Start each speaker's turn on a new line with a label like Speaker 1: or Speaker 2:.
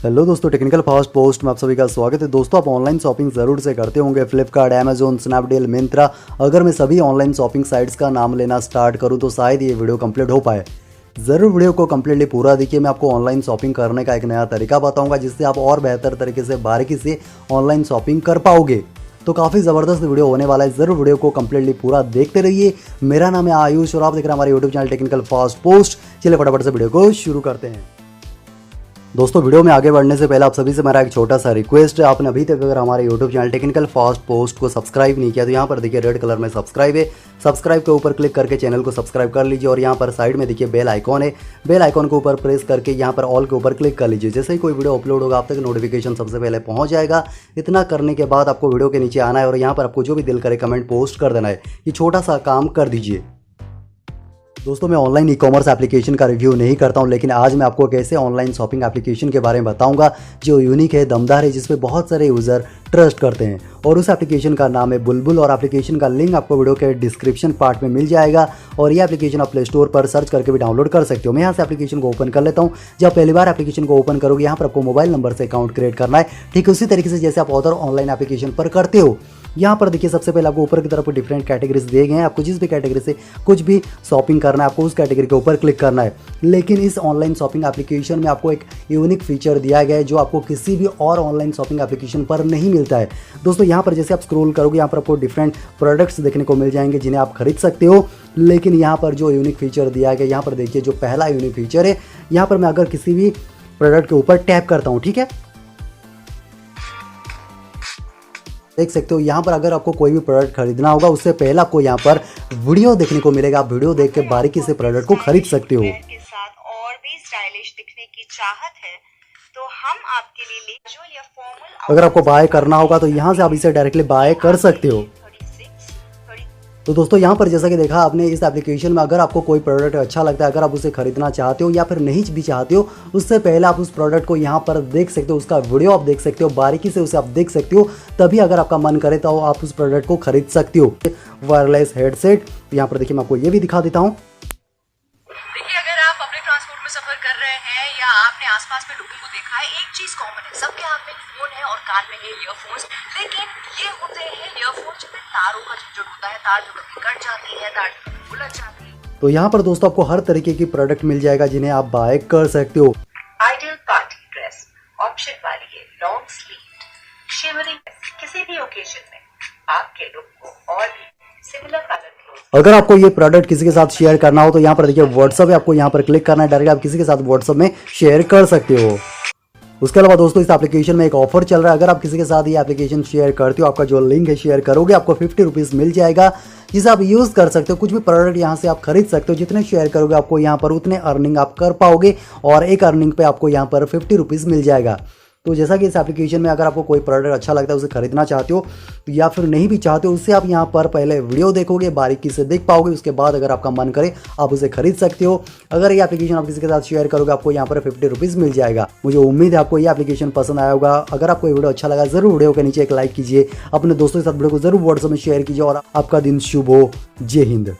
Speaker 1: Hello दोस्तों, technical fast post में आप सभी का स्वागत है। दोस्तों, आप ऑनलाइन शॉपिंग ज़रूर से करते होंगे, फ्लिपकार्ट, अमेजोन, स्नैपडील, मिंत्रा। अगर मैं सभी ऑनलाइन शॉपिंग साइट्स का नाम लेना स्टार्ट करूं तो शायद ये वीडियो कंप्लीट हो पाए। ज़रूर वीडियो को कंप्लीटली पूरा देखिए। मैं आपको ऑनलाइन शॉपिंग करने का एक नया तरीका बताऊंगा जिससे आप और बेहतर तरीके से बारीकी से ऑनलाइन शॉपिंग कर पाओगे। तो काफ़ी ज़बरदस्त वीडियो होने वाला है, ज़रूर वीडियो को कंप्लीटली पूरा देखते रहिए। मेरा नाम है आयुष और आप देख रहे हैं हमारे YouTube channel technical fast post. चलिए फटाफट से वीडियो को शुरू करते हैं। दोस्तों, वीडियो में आगे बढ़ने से पहले आप सभी से मेरा एक छोटा सा रिक्वेस्ट है। आपने अभी तक अगर हमारे YouTube channel technical fast post को सब्सक्राइब नहीं किया तो यहाँ पर देखिए रेड कलर में सब्सक्राइब है। सब्सक्राइब के ऊपर क्लिक करके चैनल को सब्सक्राइब कर लीजिए और यहाँ पर साइड में देखिए बेल आइकॉन है। बेल आइकॉन के ऊपर प्रेस करके यहाँ पर ऑल के ऊपर क्लिक कर लीजिए। जैसे ही कोई वीडियो अपलोड होगा आप तक नोटिफिकेशन सबसे पहले पहुँच जाएगा। इतना करने के बाद आपको वीडियो के नीचे आना है और यहाँ पर आपको जो भी दिल करे कमेंट पोस्ट कर देना है। ये छोटा सा काम कर दीजिए। दोस्तों, मैं ऑनलाइन ई कॉमर्स एप्लीकेशन का रिव्यू नहीं करता हूं, लेकिन आज मैं आपको कैसे ऑनलाइन शॉपिंग एप्लीकेशन के बारे में बताऊंगा जो यूनिक है, दमदार है, जिस पे बहुत सारे यूज़र ट्रस्ट करते हैं। और उस एप्लीकेशन का नाम है बुलबुल और एप्लीकेशन का लिंक आपको वीडियो के डिस्क्रिप्शन पार्ट में मिल जाएगा। और ये एप्लीकेशन आप प्ले स्टोर पर सर्च करके भी डाउनलोड कर सकते हो। मैं यहाँ से एप्लीकेशन को ओपन कर लेता हूँ। जब पहली बार एप्लीकेशन को ओपन करोगे यहाँ पर आपको मोबाइल नंबर से अकाउंट क्रिएट करना है, ठीक उसी तरीके से जैसे आप अदर ऑनलाइन एप्लीकेशन पर करते हो। यहाँ पर देखिए सबसे पहले आपको ऊपर की तरफ डिफरेंट कैटेगरीज दिए गए हैं। आपको जिस भी कैटेगरी से कुछ भी शॉपिंग करना है आपको उस कैटेगरी के ऊपर क्लिक करना है। लेकिन इस ऑनलाइन शॉपिंग एप्लीकेशन में आपको एक यूनिक फीचर दिया गया है जो आपको किसी भी और ऑनलाइन शॉपिंग एप्लीकेशन पर नहीं मिलता है। दोस्तों, यहाँ पर जैसे आप स्क्रॉल करोगे यहाँ पर आपको डिफरेंट प्रोडक्ट्स देखने को मिल जाएंगे जिन्हें आप खरीद सकते हो। लेकिन यहाँ पर जो यूनिक फीचर दिया गया, यहाँ पर देखिए जो पहला यूनिक फीचर है, यहाँ पर मैं अगर किसी भी प्रोडक्ट के ऊपर टैप करता हूँ, ठीक है, देख सकते हो यहाँ पर अगर आपको कोई भी प्रोडक्ट खरीदना होगा उससे पहले आपको यहाँ पर वीडियो देखने को मिलेगा। आप वीडियो देख के बारीकी से प्रोडक्ट को खरीद सकते हो।
Speaker 2: के साथ और भी स्टाइलिश दिखने की चाहत है तो हम आपके लिए कैजुअल या फॉर्मल
Speaker 1: अगर आपको बाय करना होगा तो यहाँ से आप इसे डायरेक्टली बाय कर सकते हो। तो दोस्तों, यहाँ पर जैसा कि देखा आपने इस एप्लीकेशन में अगर आपको कोई प्रोडक्ट अच्छा लगता है, अगर आप उसे खरीदना चाहते हो या फिर नहीं भी चाहते हो, उससे पहले आप उस प्रोडक्ट को यहाँ पर देख सकते हो, उसका वीडियो आप देख सकते हो, बारीकी से उसे आप देख सकते हो। तभी अगर आपका मन करे तो आप उस प्रोडक्ट को खरीद सकते हो। वायरलेस हेडसेट, यहाँ पर देखिए मैं आपको ये भी दिखा देता हूँ।
Speaker 2: देखिए, अगर आप पब्लिक ट्रांसपोर्ट में सफर कर रहे हैं या आपने आसपास में लोगों को देखा है, एक चीज कॉमन है, सबके हाथ में फोन है और कान में है ईयरफोन्स। लेकिन ये होते हैं ईयरफोन्स जिनमें तारों का झंझट होता है, तार जो कभी कट जाती है, तार उलझ जाती है।
Speaker 1: तो यहाँ पर दोस्तों आपको हर तरीके की प्रोडक्ट मिल जाएगा जिन्हें आप बाय कर सकते हो।
Speaker 2: आइडियल पार्टी ड्रेस ऑप्शन वाली है, लॉन्ग स्लीव, शिवरिंग, किसी भी ओकेजन में आपके लुक को और भी सिमिलर कलर के।
Speaker 1: अगर आपको ये प्रोडक्ट किसी के साथ शेयर करना हो तो यहाँ पर देखिए व्हाट्सएप है, आपको यहाँ पर क्लिक करना है, डायरेक्ट आप किसी के साथ व्हाट्सएप में शेयर कर सकते हो। उसके अलावा दोस्तों इस एप्लीकेशन में एक ऑफर चल रहा है। अगर आप किसी के साथ ये एप्लीकेशन शेयर करते हो, आपका जो लिंक है शेयर करोगे, आपको 50 रुपीज़ मिल जाएगा जिसे आप यूज़ कर सकते हो। कुछ भी प्रोडक्ट यहाँ से आप खरीद सकते हो। जितने शेयर करोगे आपको यहाँ पर उतने अर्निंग आप कर पाओगे और एक अर्निंग पे आपको यहाँ पर 50 रुपीज़ मिल जाएगा। तो जैसा कि इस एप्लीकेशन में अगर आपको कोई प्रोडक्ट अच्छा लगता है उसे खरीदना चाहते हो या फिर नहीं भी चाहते हो, उससे आप यहाँ पर पहले वीडियो देखोगे, बारीकी से देख पाओगे। उसके बाद अगर आपका मन करे आप उसे खरीद सकते हो। अगर ये एप्लीकेशन आप किसी के साथ शेयर करोगे आपको यहाँ पर 50 रुपीज़ मिल जाएगा। मुझे उम्मीद है आपको ये एप्लीकेशन पसंद आया होगा। अगर आपको ये वीडियो अच्छा लगा ज़रूर वीडियो के नीचे एक लाइक कीजिए, अपने दोस्तों के साथ वीडियो को ज़रूर व्हाट्सएप में शेयर कीजिए और आपका दिन शुभ हो। जय हिंद।